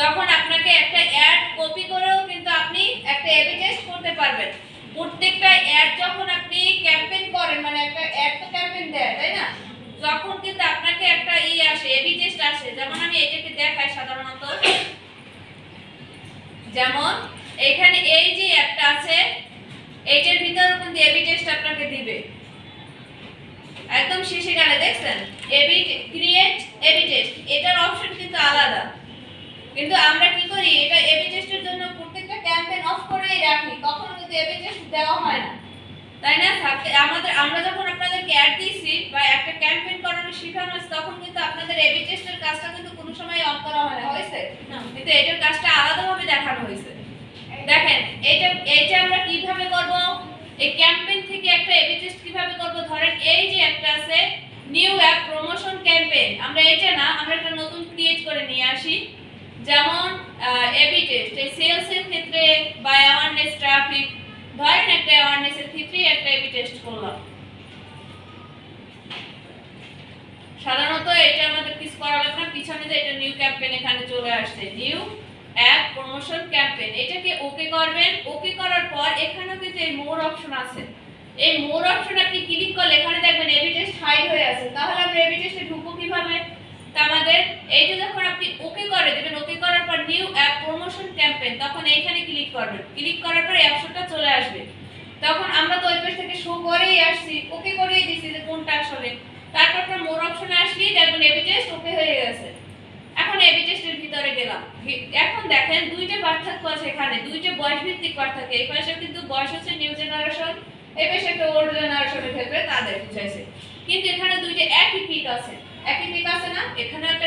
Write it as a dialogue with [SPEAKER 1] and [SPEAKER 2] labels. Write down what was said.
[SPEAKER 1] তখন আপনাকে একটা অ্যাড কপি করেও কিন্তু আপনি একটা এবি টেস্ট করতে পারবেন। প্রত্যেকটা অ্যাড যখন আপনি ক্যাম্পেইন করেন, মানে একটা অ্যাড তো ক্যাম্পেইন দেয়, তাই না? যখন কিন্তু আপনাকে একটা আসে, এবি টেস্ট আসে। যেমন আমি এটাকে দেখাই সাধারণত, যেমন এখানে এই যে অ্যাডটা আছে, এইটার ভিতরে কিন্তু এবি টেস্ট আপনাকে দিবে। একদম শেষে গেলে দেখছেন এবি ক্রিয়েট এবি টেস্ট, এটার অপশন কিন্তু আলাদা। কিন্তু আমরা কি করি, এটা এবি টেস্টের জন্য প্রত্যেকটা ক্যাম্পেইন অফ করেই রাখি, কখনো কিন্তু এবি টেস্ট দেওয়া হয় না, তাই না? আমরা যখন আপনাদেরকে অ্যাড দিয়েছি বা একটা ক্যাম্পেইন করানো শেখানো হয়েছে, তখন কিন্তু আপনাদের এবি টেস্টের কাজটা কিন্তু কোনো সময় অন করা হয় না, হয়েছে? কিন্তু এটার কাজটা আলাদাভাবে দেখানো হয়েছে। দেখেন এইটা আমরা কিভাবে করব, এই ক্যাম্পেইন থেকে একটা এবি টেস্ট কিভাবে করব। ধরেন এই যে একটা আছে নিউ অ্যাপ প্রমোশন ক্যাম্পেইন, আমরা এটা না, আমরা একটা নতুন ক্রিয়েট করে নিয়ে আসি। যেমন এবি টেস্ট এই সেলস এর ক্ষেত্রে বা অ্যাওয়ারনেস ট্রাফিক, ধরেন একটা অ্যাওয়ারনেস এর ক্ষেত্রে একটা এবি টেস্ট করলাম। সাধারণত এটা আমাদের কিছু করা লাগবে না, পিছনে যে এটা নিউ ক্যাম্পেইন এখানে চলে আসছে, নিউ অ্যাপ প্রমোশন ক্যাম্পেইন, এটাকে ওকে করবেন। ওকে করার পর এখানে কিন্তু এই মোর অপশন আছে, এই মোর অপশন আপনি ক্লিক করলে এখানে দেখবেন এবি টেস্ট হাইড হয়ে আছে। তাহলে আমরা এবি টেস্টে ঢুকবো কিভাবে? আমাদের এইটা যখন আপনি ওকে করে দিবেন, ওকে করার পর নিউ অ্যাপ প্রমোশন ক্যাম্পেইন, তখন এইখানে ক্লিক করবেন। ক্লিক করার পর অপশনটা চলে আসবে। তখন আমরা তো ওই পেজ থেকে শো করেই আসছি, ওকে করেই দিছি যে কোনটা আসলে। তারপর আপনার মোর অপশনে আসলেই দেখবেন এবি টেস্ট ওকে হয়ে গেছে। এখন এবি টেস্টের ভিতরে গেলাম। এখন দেখেন দুইটা পার্থক্য আছে এখানে, দুইটা বয়স ভিত্তিক পার্থক্য। এই পাশে কিন্তু বয়স হচ্ছে নিউ জেনারেশন, এই পাশে একটা ওল্ড জেনারেশনের ক্ষেত্রে তাদের বুঝাইছে। কিন্তু এখানে দুইটা একই পিক আছে, একই পিক আছে না? এখানে একটা